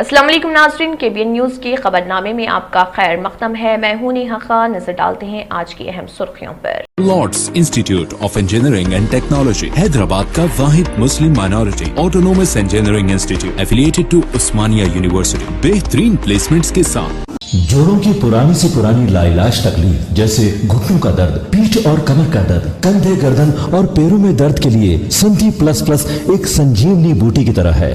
अस्सलाम वालेकुम नाज़रीन, KBN न्यूज़ के खबरनामे में आपका खैर मक़दम है। मैं हूं नेहा खान। नजर डालते हैं आज की अहम सुर्खियों पर। Lords Institute of Engineering and Technology Hyderabad का वाहिद Muslim minority autonomous engineering institute affiliated to Osmania university बेहतरीन प्लेसमेंट्स के साथ। जोड़ों की पुरानी से पुरानी लाइलाज तकलीफ जैसे घुटनों का दर्द, पीठ और कमर का दर्द, कंधे, गर्दन और पैरों में दर्द के लिए संधि प्लस प्लस एक संजीवनी बूटी की तरह है,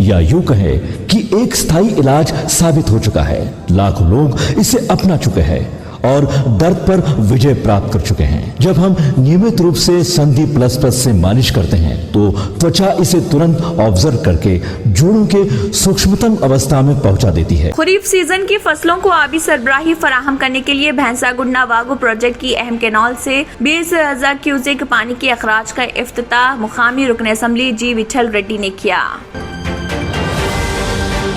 या यूं कहे कि एक स्थायी इलाज साबित हो चुका है। लाखों लोग इसे अपना चुके हैं और दर्द पर विजय प्राप्त कर चुके हैं। जब हम नियमित रूप से संधि प्लस प्लस से मालिश करते हैं तो त्वचा इसे तुरंत ऑब्जर्व करके जोड़ों के सूक्ष्मतम अवस्था में पहुंचा देती है। खरीफ सीजन की फसलों को आबी सरबराही फराहम करने के लिए भैंसा गुडना वागू प्रोजेक्ट की अहम कैनाल से 20,000 क्यूसेक पानी के अखराज का इफ्तिताह मुकामी रुकन असम्बली जी विठल रेड्डी ने किया।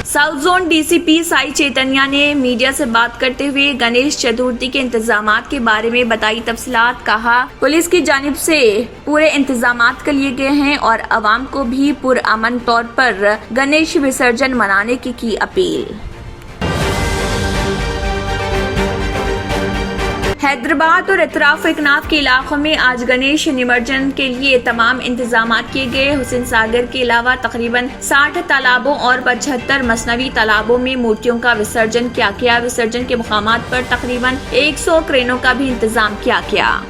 South zone DCP Sai Chaitanya ने मीडिया से बात करते हुए गणेश चतुर्थी के इंतजामात के बारे में बताई तफसीलात। कहा, पुलिस की जानिब से पूरे इंतजामात कर लिए गए हैं और अवाम को भी पुरअमन तौर पर गणेश विसर्जन मनाने की अपील। हैदराबाद और इतराफ एकनाफ के इलाकों में आज गणेश निमज्जन के लिए तमाम इंतजाम किए गए। हुसैन सागर के अलावा तकरीबन 60 तालाबों और 75 मसनवी तालाबों में मूर्तियों का विसर्जन किया गया। विसर्जन के मुकामात पर तकरीबन 100 क्रेनों का भी इंतजाम किया गया।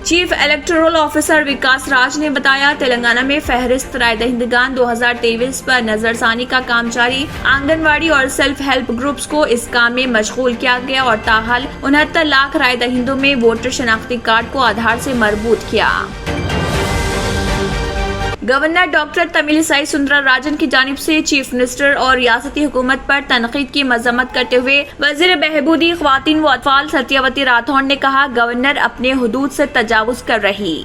चीफ इलेक्टोरल ऑफिसर विकास राज ने बताया, तेलंगाना में फहरिस्त राय दहिंदगान 2023 पर नजरसानी का काम जारी। आंगनवाड़ी और सेल्फ हेल्प ग्रुप्स को इस काम में मशगूल किया गया और ताहाल 69 लाख राय दहिंदों में वोटर शनाख्ती कार्ड को आधार से मरबूत किया। गवर्नर डॉक्टर तमिलिसाई सुंदरराजन की जानिब से चीफ मिनिस्टर और रियासती हुकूमत पर तनकीद की मजम्मत करते हुए वजीर बहबूदी ख्वातीन व अतफाल सत्यावती राठौड़ ने कहा, गवर्नर अपने हुदूद से तजावुज कर रही।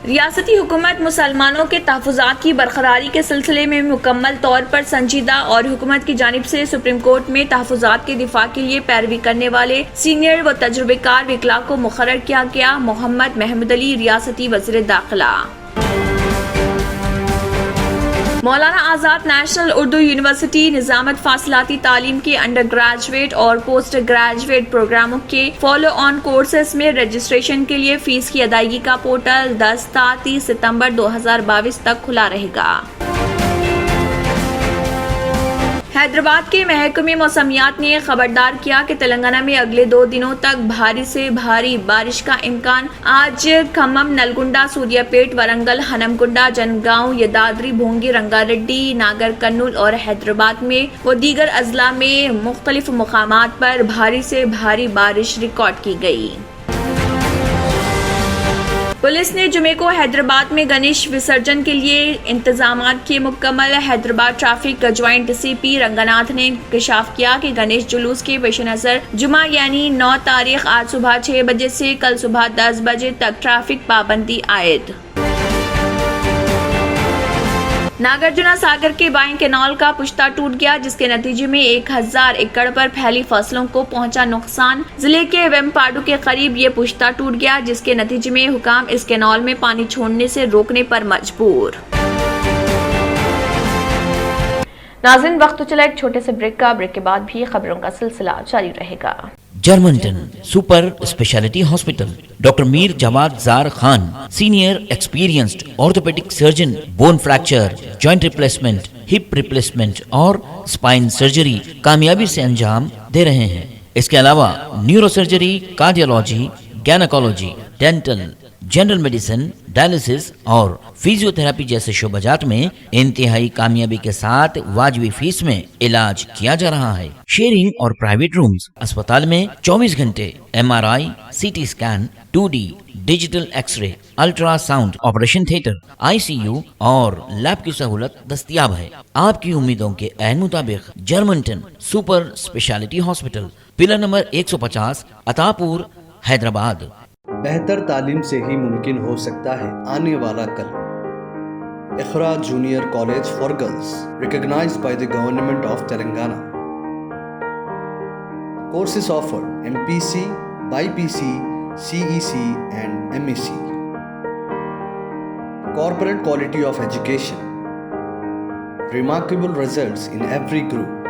रियासती हुकूमत मुसलमानों के तहफ़्फ़ुज़ात की बरकरारी के सिलसिले में मुकम्मल तौर पर संजीदा और हुकूमत की जानिब से सुप्रीम कोर्ट में तहफ़्फ़ुज़ात के दिफा के लिए पैरवी करने वाले सीनियर व तजुर्बेकार वकीला को मुकर्रर किया गया। मोहम्मद महमूद अली रियासती वज़ीर दाखिला। मौलाना आज़ाद नेशनल उर्दू यूनिवर्सिटी निजामत फासिलाती तालीम के अंडर ग्रेजुएट और पोस्ट ग्रेजुएट प्रोग्रामों के फॉलो ऑन कोर्सेज में रजिस्ट्रेशन के लिए फीस की अदायगी का पोर्टल 10 ta 30 सितंबर 2022 तक खुला रहेगा। हैदराबाद के महकमे मौसमियात ने खबरदार किया कि तेलंगाना में अगले 2 दिनों तक भारी से भारी बारिश का इम्कान। आज खम्मम, नलगुंडा, सूर्यापेट, वरंगल, हनमकुंडा, जनगांव, यदाद्री, भोंगी, रंगारेड्डी, नागर कर्नूल और हैदराबाद में व दीगर अजला में मुख्तलिफ मुकामात पर भारी से भारी बारिश रिकॉर्ड की गई। पुलिस ने जुमे को हैदराबाद में गणेश विसर्जन के लिए इंतजामात किए मुकम्मल। Hyderabad traffic joint CP Ranganath ने इंकशाफ किया कि गणेश जुलूस के पेश नजर जुमा यानी 9 तारीख आज सुबह 6 बजे से कल सुबह 10 बजे तक ट्रैफिक पाबंदी आयद। नागार्जुना सागर के बाएं कैनाल का पुश्ता टूट गया, जिसके नतीजे में 1000 एकड़ पर फैली फसलों को पहुंचा नुकसान। जिले के वेमपाडू के करीब ये पुश्ता टूट गया, जिसके नतीजे में हुकाम इस कैनाल में पानी छोड़ने से रोकने पर मजबूर। नाज़रीन, वक्त तो चला एक छोटे से ब्रेक का। ब्रेक के बाद भी खबरों का सिलसिला जारी रहेगा। Germanten super speciality hospital, doctor Mir Jawad Zar Khan, senior experienced orthopaedic surgeon, bone fracture, joint replacement, hip replacement और स्पाइन सर्जरी कामयाबी से अंजाम दे रहे हैं। इसके अलावा neuro surgery, cardiology, gynaecology, dental, general medicine, dialysis और फिजियोथेरेपी जैसे शोबाजात में इंतहाई कामयाबी के साथ वाजिबी फीस में इलाज किया जा रहा है। शेयरिंग और प्राइवेट रूम्स। अस्पताल में 24 घंटे MRI, CT scan, 2D digital x ray, ultrasound, operation theatre, ICU और लैब की सहूलत दस्तयाब है। आपकी उम्मीदों के ऐन मुताबिक Germanton super speciality hospital, pillar number 150, Attapur, Hyderabad. बेहतर तालीम से ही मुमकिन हो सकता है आने वाला कल। Iqra junior college for girls, recognized by the Government of Telangana. Courses offered: MPC, BPC, CEC and MEC. Corporate quality of education. remarkable results in every group.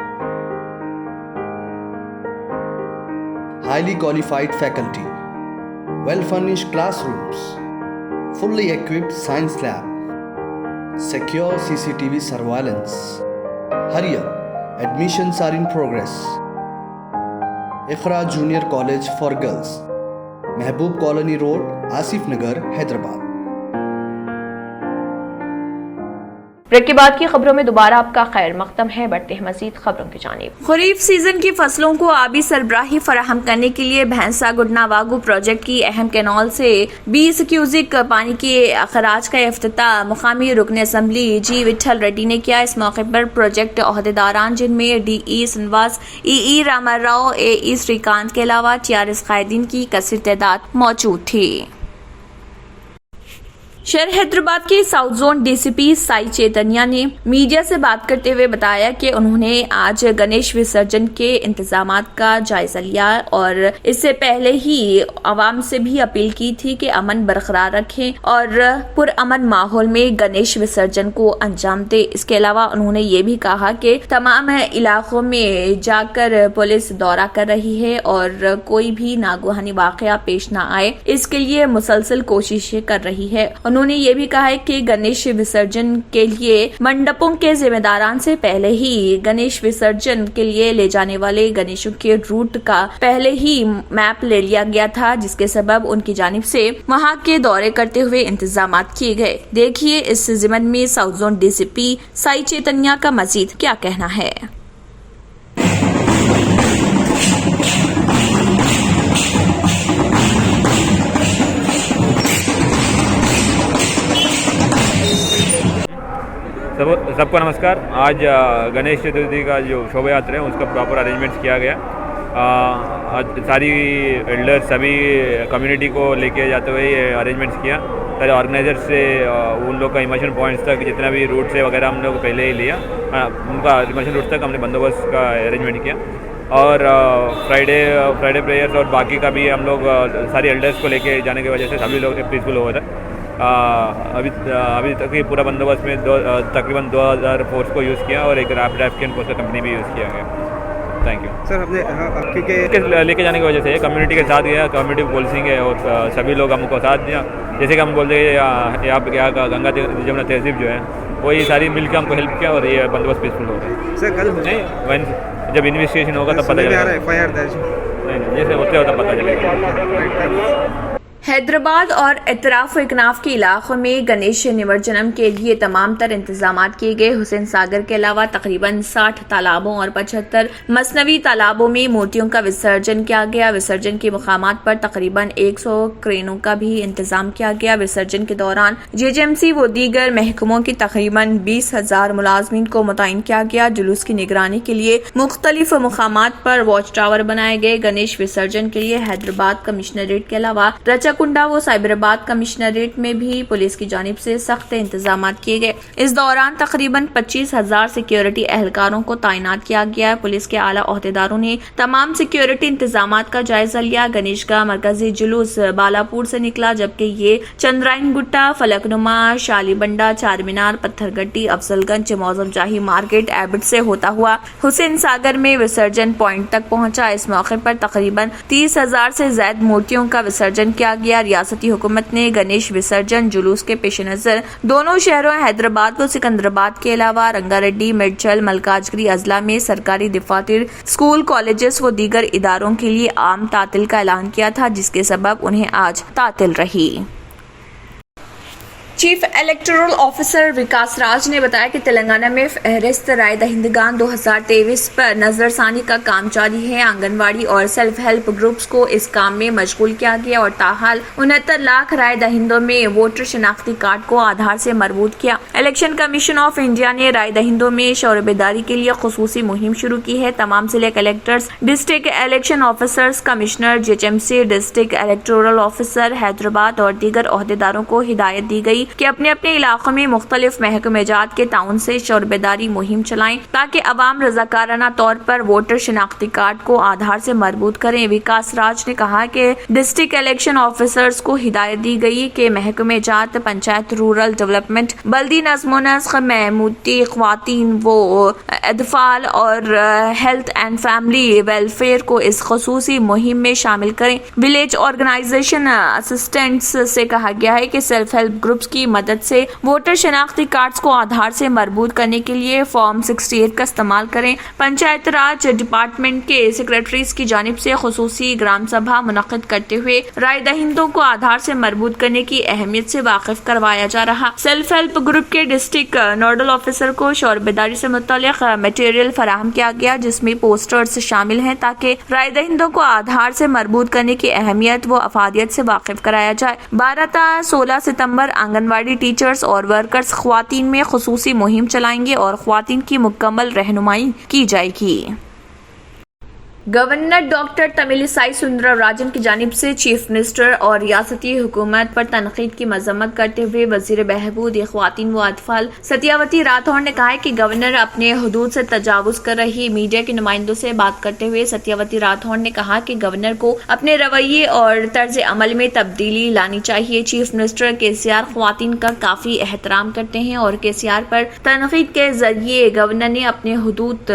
Highly qualified faculty, well-furnished classrooms, fully equipped science lab, secure CCTV surveillance. Hurry up, admissions are in progress. Iqra Junior College for Girls, Mehboob Colony Road, Asif Nagar, Hyderabad. Break के बाद की खबरों में दोबारा आपका खैर मकदम है। बढ़ते हैं मजीद खबरों की जानिब। खरीफ सीजन की फसलों को आबी सरबराही फराहम करने के लिए भैंसा गुडना वागू प्रोजेक्ट की अहम कैनाल से 20 क्यूजिक पानी के अखराज का इफ्तिताह मुकामी रुकन असम्बली जी विठल रेड्डी ने किया। इस मौके पर प्रोजेक्ट अहदेदारान जिनमें DE Srinivas, EE Rama Rao, AE Shrikant के अलावा TRS कायदीन की कसर तादाद मौजूद थी। शहर हैदराबाद के south zone DCP Sai Chaitanya ने मीडिया से बात करते हुए बताया कि उन्होंने आज गणेश विसर्जन के इंतजामात का जायजा लिया और इससे पहले ही आवाम से भी अपील की थी कि अमन बरकरार रखें और पुरअमन माहौल में गणेश विसर्जन को अंजाम दे। इसके अलावा उन्होंने ये भी कहा कि तमाम इलाकों में जाकर पुलिस दौरा कर रही है और कोई भी नागुहानी वाकया पेश न आए, इसके लिए मुसलसल कोशिशें कर रही है। उन्होंने ये भी कहा है कि गणेश विसर्जन के लिए मंडपों के जिम्मेदारान से पहले ही गणेश विसर्जन के लिए ले जाने वाले गणेशों के रूट का पहले ही मैप ले लिया गया था, जिसके सबब उनकी जानिब से वहां के दौरे करते हुए इंतजामात किए गए। देखिए इस जिमन में south zone DCP Sai Chaitanya का मजीद क्या कहना है। सबको नमस्कार। आज गणेश चतुर्थी का जो शोभा यात्रा है उसका प्रॉपर अरेंजमेंट्स किया गया। आज सारी एल्डर सभी कम्युनिटी को लेके जाते हुए ये अरेंजमेंट्स किया। सारे ऑर्गेनाइजर से उन लोग का इमर्शन पॉइंट्स तक जितना भी रूट्स है वगैरह हम लोग पहले ही लिया। उनका इमर्शन रूट्स तक हमने बंदोबस्त का अरेंजमेंट किया और फ्राइडे प्रेयर्स और बाकी का भी हम लोग सारी एल्डर्स को लेके जाने की वजह से सभी लोग पीसफुल हुआ था। अभी तक ये पूरा बंदोबस्त में तकरीबन 2000 फोर्स को यूज़ किया और एक रैपिड एफिशिएंट फोर्स का कंपनी भी यूज़ किया गया। Thank you sir. हमने लेके जाने की वजह से कम्युनिटी के साथ गया, कम्युनिटी पोलिसिंग है और सभी लोग हमको साथ दिया। जैसे कि हम बोलते हैं यहाँ का गंगा जमुना तहजीब जो है वही सारी मिल के हमको हेल्प किया और ये बंदोबस्त पीसफुल हो रहा है। सर कल नहीं, जब इन्वेस्टिगेशन होगा तब पता चलेगा। नहीं, जैसे होते होता पता चलेगा। हैदराबाद और इतराफ इकनाफ के इलाकों में गणेश निमज्जनम के लिए तमाम तर इंतजाम किए गए। हुसैन सागर के अलावा तकरीबन 60 तालाबों और 75 मसनवी तालाबों में मूर्तियों का विसर्जन किया गया। विसर्जन के मुकामात पर तकरीबन 100 क्रेनों का भी इंतजाम किया गया। विसर्जन के दौरान JHMC व दीगर महकमों की तकरीबन 20,000 मुलाजमीन को मुतयन किया गया। जुलूस की निगरानी के लिए मुख्तलिफ मुकामात पर वॉच टावर बनाए गए। गणेश विसर्जन के लिए हैदराबाद कमिश्नरेट के अलावा कुंडा व साइबराबाद कमिश्नरेट में भी पुलिस की जानिब से सख्त इंतजाम किए गए। इस दौरान तकरीबन 25,000 सिक्योरिटी एहलकारों को तैनात किया गया। पुलिस के आला ओहदेदारों ने तमाम सिक्योरिटी इंतजाम का जायजा लिया। गणेश का मरकजी जुलूस बालापुर से निकला, जबकि ये चंद्रायन गुट्टा, फलकनुमा, शालीबंडा, चार मीनार, पत्थरगट्टी, अफजलगंज, मौजम जाही मार्केट, एबिट से होता हुआ हुसैन सागर में विसर्जन पॉइंट तक पहुंचा। इस मौके पर तकरीबन 30,000 से ज्यादा मूर्तियों का विसर्जन किया गया। रियासती हुकूमत ने गणेश विसर्जन जुलूस के पेश नजर दोनों शहरों हैदराबाद व सिकंदराबाद के अलावा रंगारेड्डी, मेडचल, मलकाजगिरी अजला में सरकारी दफातर, स्कूल, कॉलेजेस व दीगर इदारों के लिए आम तातिल का ऐलान किया था, जिसके सबब उन्हें आज तातिल रही। चीफ इलेक्टोरल ऑफिसर विकास राज ने बताया कि तेलंगाना में फहरिस्त राय दहिंदगान 2023 पर नजरसानी का काम जारी है। आंगनवाड़ी और सेल्फ हेल्प ग्रुप्स को इस काम में मशगूल किया गया और ताहाल 69 लाख राय दहिंदों में वोटर शनाख्ती कार्ड को आधार से मरबूत किया। इलेक्शन कमीशन ऑफ इंडिया ने राय दहिंदों में शौर बेदारी के लिए खुसूसी मुहिम शुरू की है। तमाम जिले collectors, district election officers, commissioner, JHMC, district electoral officer Hyderabad और दीगर ओहदेदारों को हिदायत दी गई कि अपने अपने इलाकों में मुख्तलिफ महकमे जात के ताउन से शोरबेदारी मुहिम चलाएं ताकि अवाम रजाकाराना तौर पर वोटर शिनाख्ती कार्ड को आधार से मरबूत करें। विकास राज ने कहा कि डिस्ट्रिक्ट इलेक्शन ऑफिसर्स को हिदायत दी गई कि महकमे जात, पंचायत, रूरल डेवलपमेंट, बल्दी नज़्म नस्ख, महमूदी, ख्वातीन वो अदफाल और हेल्थ एंड फैमिली वेलफेयर को इस खसूसी मुहिम में शामिल करें। विलेज ऑर्गेनाइजेशन असिस्टेंट्स से कहा गया है कि सेल्फ हेल्प ग्रुप्स की मदद से वोटर शनाख्ती कार्ड्स को आधार से मरबूत करने के लिए फॉर्म 68 का इस्तेमाल करें। पंचायत राज डिपार्टमेंट के सेक्रेटरीज की जानिब से खुसूसी ग्राम सभा मुनक्किद करते हुए राय दहिंदों को आधार से मरबूत करने की अहमियत से वाकिफ करवाया जा रहा। सेल्फ हेल्प ग्रुप के डिस्ट्रिक्ट नोडल ऑफिसर को शोरबेदारी से मुतल्लिक मटेरियल फराहम किया गया जिसमें पोस्टर्स शामिल हैं ताकि राय दहिंदों को आधार से मरबूत करने की अहमियत व अफादियत से वाकिफ कराया जाए। 12 ता 16 सितंबर आंगनवाड़ी टीचर्स और वर्कर्स ख्वातीन में खुसूसी मुहिम चलाएंगे और ख्वातीन की मुकम्मल रहनुमाई की जाएगी। गवर्नर डॉक्टर तमिलिसाई सुंदरराजन की जानिब से चीफ मिनिस्टर और रियासती हुकूमत पर तनकीद की मजम्मत करते हुए वजीर बहबूद ख्वातीन व अतफाल सत्यावती राठौर ने कहा है कि गवर्नर अपने हुदूद से तजावुज कर रही मीडिया के नुमाइंदों से बात करते हुए सत्यावती राठौर ने कहा कि गवर्नर को अपने रवैये और तर्ज अमल में तब्दीली लानी चाहिए। चीफ मिनिस्टर केसीआर ख्वातीन का काफी एहतराम करते हैं और केसीआर पर तनकीद के जरिए गवर्नर ने अपने हुदूद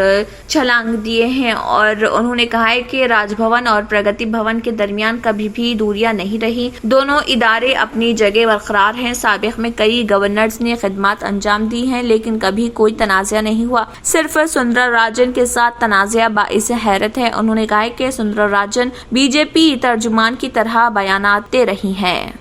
छलांग दिए हैं और उन्होंने कहा है कि राजभवन और प्रगति भवन के दरमियान कभी भी दूरियां नहीं रही। दोनों इदारे अपनी जगह बरकरार हैं। साबिक में कई गवर्नर्स ने खिदमत अंजाम दी हैं लेकिन कभी कोई तनाज़ा नहीं हुआ। सिर्फ सुंदरराजन के साथ तनाज़ा बाइस हैरत है। उन्होंने कहा कि सुंदरराजन बीजेपी तर्जुमान की तरह बयानात दे रही हैं।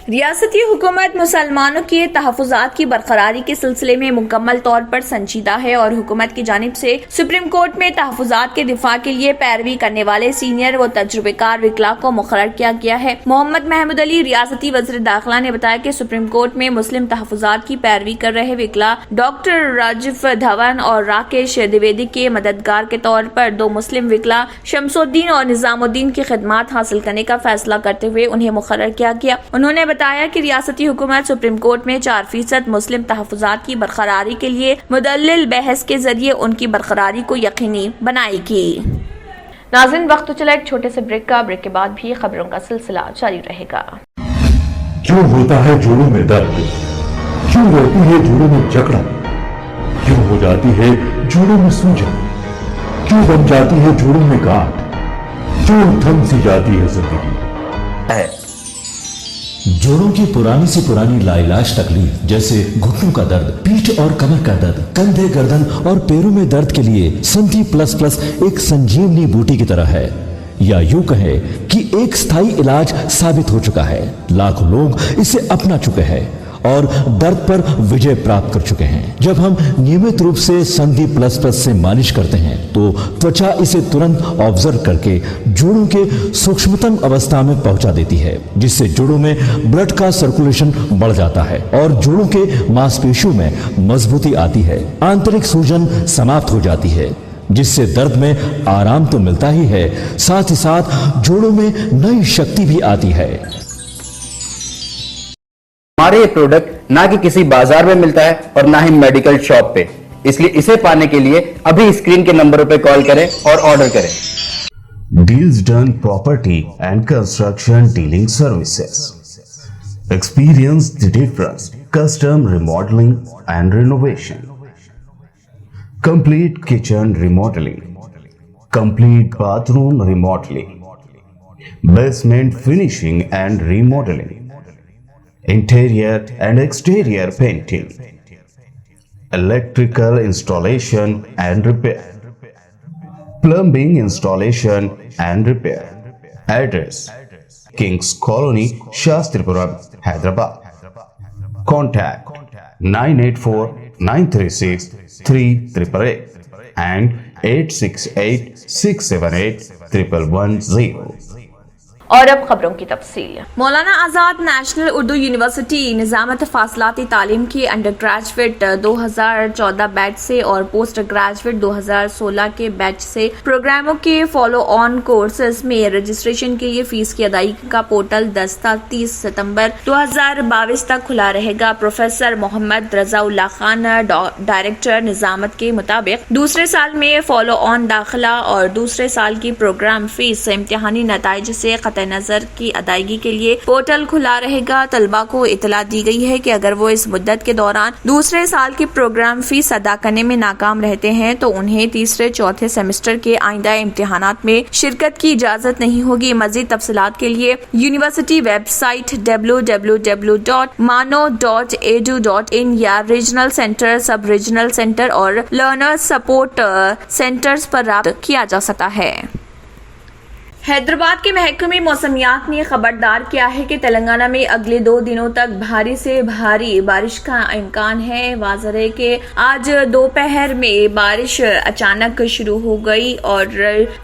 रियासती हुकूमत मुसलमानों के तहफ़्फ़ुज़ात की बरकरारी के सिलसिले में मुकम्मल तौर पर संजीदा है और हुकूमत की जानिब से सुप्रीम कोर्ट में तहफ़्फ़ुज़ात के दिफा के लिए पैरवी करने वाले सीनियर व तजुर्बेकार वकीला को मुक़र्रर किया गया है। मोहम्मद महमूद अली रियासती वज़ीर दाखिला ने बताया कि सुप्रीम कोर्ट में मुस्लिम तहफ़्फ़ुज़ात की पैरवी कर रहे वकीला डॉक्टर राजिफ धवन और राकेश द्विवेदी के मददगार के तौर पर 2 मुस्लिम वकीला शमसुद्दीन और निज़ामुद्दीन की खिदमत हासिल करने का फैसला करते हुए उन्हें मुक़र्रर किया गया। उन्होंने बताया कि रियासती हुकूमत सुप्रीम कोर्ट में 4% मुस्लिम तहफ़्फ़ुज़ात की बरकरारी के लिए मुदल्लिल बहस के जरिए उनकी बरकरारी को यकीनी बनाएगी। नाज़रीन, वक्त तो चला एक छोटे से ब्रेक का। ब्रेक के बाद भी खबरों का सिलसिला जारी रहेगा। क्यों होता है जोड़ों में दर्द, क्यों रहती है जोड़ों में जकड़न, क्यों हो जाती है जोड़ों में सूजन, क्यों बन जाती है जोड़ों में गांठ, क्यों थम सी जाती है जिंदगी। जोड़ों की पुरानी से पुरानी लाइलाज तकलीफ जैसे घुटनों का दर्द, पीठ और कमर का दर्द, कंधे, गर्दन और पैरों में दर्द के लिए संधि प्लस प्लस एक संजीवनी बूटी की तरह है, या यूं कहे कि एक स्थायी इलाज साबित हो चुका है। लाखों लोग इसे अपना चुके हैं और दर्द पर विजय प्राप्त कर चुके हैं। जब हम नियमित रूप से संधि प्लस प्लस से मालिश करते हैं तो त्वचा इसे तुरंत ऑब्जर्व करके जोड़ों के सूक्ष्मतम अवस्था में पहुंचा देती है, जिससे जोड़ों में ब्लड का सर्कुलेशन बढ़ जाता है और जोड़ों के मांसपेशियों में मजबूती आती है। आंतरिक सूजन समाप्त हो जाती है, जिससे दर्द में आराम तो मिलता ही है, साथ ही साथ जोड़ों में नई शक्ति भी आती है। हमारे ये प्रोडक्ट ना कि किसी बाजार में मिलता है और ना ही मेडिकल शॉप पे, इसलिए इसे पाने के लिए अभी स्क्रीन के नंबरों पे कॉल करें और ऑर्डर करें। Deals done property and construction dealing services, experience the difference, custom remodelling and renovation, complete kitchen remodelling, complete bathroom remodelling, basement finishing and remodelling, interior and exterior painting, electrical installation and repair, plumbing installation and repair. Address: Kings Colony, Shastripuram, Hyderabad. Contact 984-936-3888 and 868-678-1110. और अब खबरों की तफसील। Maulana Azad national Urdu university निजामत फासलाती तालीम के under graduate 2014 batch से और post graduate 2016 के बैच से प्रोग्रामों के फॉलो ऑन कोर्सेज में रजिस्ट्रेशन के लिए फीस की अदायगी का पोर्टल 10 से 30 सितंबर 2022 तक खुला रहेगा। प्रोफेसर मोहम्मद रजाउल्लाह खान डायरेक्टर निजामत के मुताबिक दूसरे साल में फॉलो ऑन दाखिला और दूसरे साल की प्रोग्राम फीस इम्तिहानी नताइज से कतई नजर की अदायगी के लिए पोर्टल खुला रहेगा। तलबा को इतला दी गई है कि अगर वो इस मुद्दत के दौरान दूसरे साल की प्रोग्राम फीस अदा करने में नाकाम रहते हैं तो उन्हें तीसरे चौथे सेमेस्टर के आइंदा इम्तिहानात में शिरकत की इजाजत नहीं होगी। मजीद तफसीलात के लिए यूनिवर्सिटी वेबसाइट www.mano.edu.in या रीजनल सेंटर, सब रीजनल सेंटर और लर्नर्स सपोर्ट सेंटर्स पर राब्ता किया जा सकता है। हैदराबाद के महकमे मौसमियात ने खबरदार किया है कि तेलंगाना में अगले 2 दिनों तक भारी से भारी बारिश का इम्कान है। वाज़ह है कि आज दोपहर में बारिश अचानक शुरू हो गई और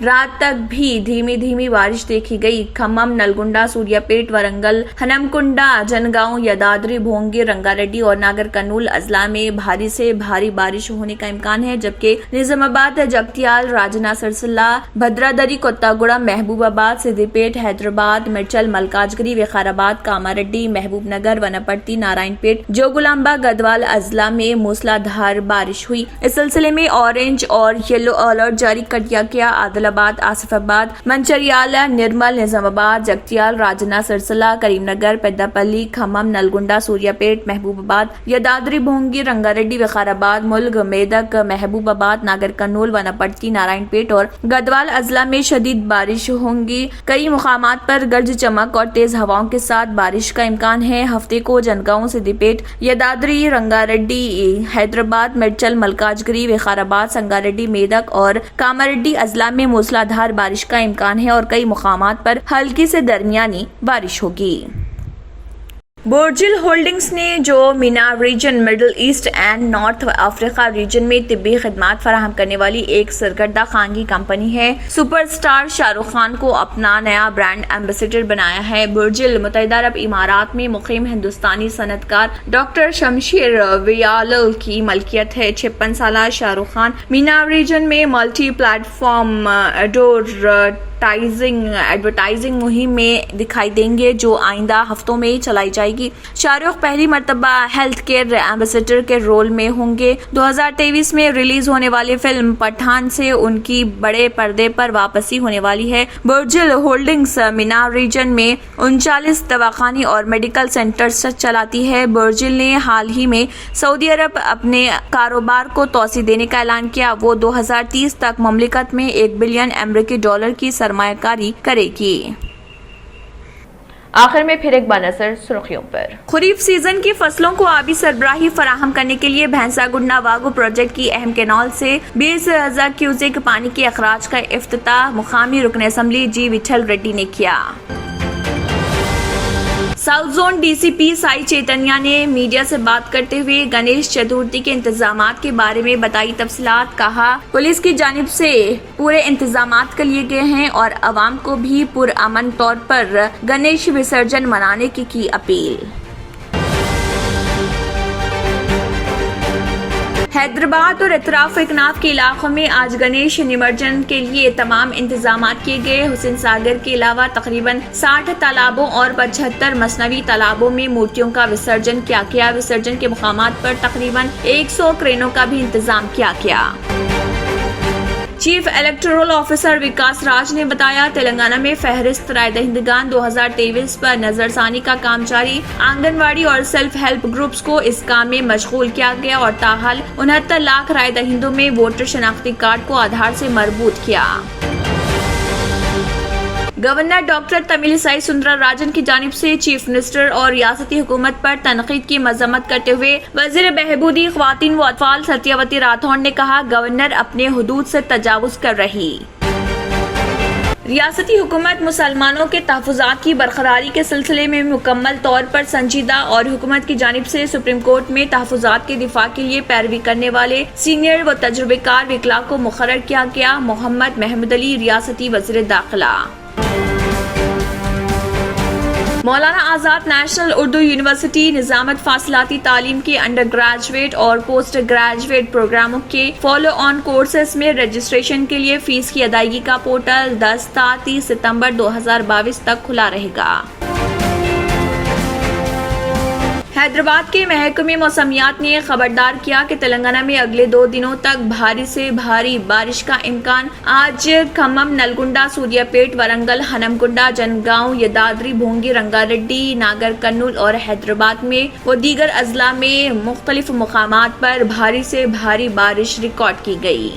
रात तक भी धीमी धीमी बारिश देखी गई। खम्मम, नलगुंडा, सूर्यापेट, वरंगल, हनमकुंडा, जनगांव, यदाद्री, भोंगी, रंगारेड्डी और नागर कर्नूल अजला में भारी से भारी बारिश होने का इम्कान है, जबकि निजामाबाद, जगतियाल, राजना, सिरसिल्ला, भद्रादरी, कोत्तागुड़ा, महबूबाबाद, सिद्दीपेट, हैदराबाद, मिर्चल, मलकाजगिरी, विकाराबाद, कामारेड्डी, महबूबनगर, वनपट्टी, नारायणपेट, जोगुलांबा, गदवाल अजला में मूसलाधार बारिश हुई। इस सिलसिले में ऑरेंज और येलो अलर्ट जारी कर दिया गया। आदिलाबाद, आसिफाबाद, मंचरियाल, निर्मल, निजामाबाद, जगतियाल, राजना, सिरसिल्ला, करीमनगर, पेद्दापल्ली, खम्मम, नलगुंडा, सूर्यापेट, महबूबाबाद, यदाद्री, भोंगी, रंगारेड्डी, विकाराबाद, मुल्क, मेदक, महबूबाबाद, नागर कर्नूल, वनपट्टी, नारायणपेट और गदवाल अजला में शदीद बारिश होंगी। कई मुकामात पर गरज चमक और तेज हवाओं के साथ बारिश का इम्कान है। हफ्ते को जनगांव, सिद्दीपेट, यदाद्री, रंगारेड्डी, हैदराबाद, मिर्चल, मलकाजगिरी, विकाराबाद, संगारेड्डी, मेदक और कामारेड्डी अजला में मूसलाधार बारिश का इम्कान है और कई मुकामात पर हल्की से दरमियानी बारिश होगी। बोर्जिल होल्डिंग्स ने जो MENA region, middle east and north Africa region में तिब्बी खिदमात फराहम करने वाली एक सरगर्दा खानगी कंपनी है, सुपरस्टार शाहरुख खान को अपना नया ब्रांड एम्बेसडर बनाया है। बोर्जिल मुत्तहिदा अरब इमारात में मुकीम हिंदुस्तानी सनतकार डॉक्टर शमशेर वियाल की मलकियत है। 56 साल शाहरुख खान मीना रीजन में मल्टी प्लेटफॉर्म एडवर्टाइजिंग मुहिम में दिखाई देंगे जो आइंदा हफ्तों में चलाई जाएगी। शाहरुख पहली मर्तबा हेल्थ केयर एम्बेसडर के रोल में होंगे। 2023 में रिलीज होने वाली फिल्म पठान से उनकी बड़े पर्दे पर वापसी होने वाली है। बोर्जिल होल्डिंग्स मीना रीजन में 39 दवाखाने और मेडिकल सेंटर्स चलाती है। बोर्जिल ने हाल ही में सऊदी अरब अपने कारोबार को तोसी देने का ऐलान किया। वो 2030 तक मुमलिकत में $1 बिलियन अमेरिकी की सरमायाकारी करेगी। आखिर में फिर एक बार नजर सुर्खियों पर। खरीफ सीजन की फसलों को आबी सरबराही फराहम करने के लिए भैंसा गुडना वागू प्रोजेक्ट की अहम कैनाल से 20,000 क्यूसेक पानी के अखराज का इफ्तिताह मुकामी रुकन असम्बली जी विठल रेड्डी ने किया। South zone DCP Sai Chaitanya ने मीडिया से बात करते हुए गणेश चतुर्थी के इंतजामात के बारे में बताई तफसीलात। कहा, पुलिस की जानिब से पूरे इंतजामात कर लिए गए हैं और अवाम को भी पुरअमन तौर पर गणेश विसर्जन मनाने की अपील। हैदराबाद और इतराफ एकनाफ के इलाकों में आज गणेश निमज्जन के लिए तमाम इंतजाम किए गए। हुसैन सागर के अलावा तकरीबन 60 तालाबों और 75 मसनवी तालाबों में मूर्तियों का विसर्जन किया गया। विसर्जन के मुकामात पर तकरीबन 100 क्रेनों का भी इंतजाम किया गया। चीफ इलेक्टोरल ऑफिसर विकास राज ने बताया, तेलंगाना में फहरिस्त राय दहिंदगान 2023 पर नजरसानी का काम जारी। आंगनवाड़ी और सेल्फ हेल्प ग्रुप्स को इस काम में मशगूल किया गया और ताहाल 69 लाख राय दहिंदों में वोटर शनाख्ती कार्ड को आधार से मरबूत किया। गवर्नर डॉक्टर तमिलिसाई सुंदरराजन की जानिब से चीफ मिनिस्टर और रियासती हुकूमत पर तनकीद की मजम्मत करते हुए वजीर बहबूदी ख्वातीन व अतफाल सत्यावती राठौड़ ने कहा, गवर्नर अपने हुदूद से तजावुज कर रही। रियासती हुकूमत मुसलमानों के तहफ़्फ़ुज़ात की बरकरारी के सिलसिले में मुकम्मल तौर पर संजीदा और हुकूमत की जानिब से सुप्रीम कोर्ट में तहफ़्फ़ुज़ात के दिफा के लिए पैरवी करने वाले सीनियर व तजुर्बेकार वकीला को मुकर्रर किया गया। मोहम्मद महमूद अली, रियासती वज़ीर दाखिला। मौलाना आज़ाद नेशनल उर्दू यूनिवर्सिटी निजामत फासिलाती तालीम के अंडर ग्रेजुएट और पोस्ट ग्रेजुएट प्रोग्रामों के फॉलो ऑन कोर्सेज में रजिस्ट्रेशन के लिए फीस की अदायगी का पोर्टल 10 ta 30 सितंबर 2022 तक खुला रहेगा। हैदराबाद के महकमे मौसमियात ने खबरदार किया कि तेलंगाना में अगले 2 दिनों तक भारी से भारी बारिश का इम्कान। आज खम्मम, नलगुंडा, सूर्यापेट, वरंगल, हनमकुंडा, जनगांव, यदाद्री, भोंगी, रंगारेड्डी, नागर कर्नूल और हैदराबाद में व दीगर अजला में मुख्तलिफ मुकामात पर भारी से भारी बारिश रिकॉर्ड की गई।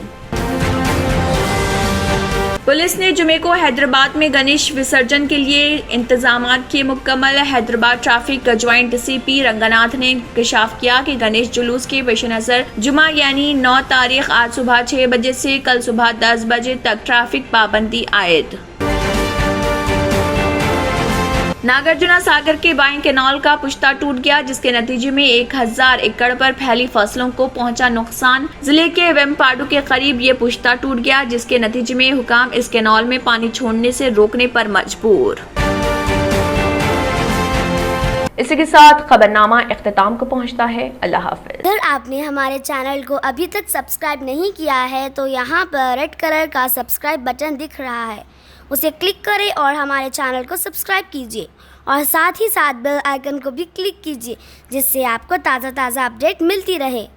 पुलिस ने जुमे को हैदराबाद में गणेश विसर्जन के लिए इंतजामात किए मुकम्मल। Hyderabad traffic joint CP Ranganath ने इंकशाफ किया कि गणेश जुलूस के पेश नज़र जुमा यानी 9 तारीख आज सुबह 6 बजे से कल सुबह 10 बजे तक ट्रैफिक पाबंदी आयद। नागार्जुना सागर के बाएं कैनाल का पुश्ता टूट गया, जिसके नतीजे में 1000 एकड़ पर फैली फसलों को पहुंचा नुकसान। जिले के वेमपाडू के करीब ये पुश्ता टूट गया, जिसके नतीजे में हुकाम इस कैनाल में पानी छोड़ने से रोकने पर मजबूर। इसी के साथ खबरनामा इख्तिताम को पहुंचता है। अल्लाह हाफिज। अगर आपने हमारे चैनल को अभी तक सब्सक्राइब नहीं किया है तो यहाँ पर रेड कलर का सब्सक्राइब बटन दिख रहा है, उसे क्लिक करें और हमारे चैनल को सब्सक्राइब कीजिए और साथ ही साथ बेल आइकन को भी क्लिक कीजिए, जिससे आपको ताज़ा अपडेट मिलती रहे।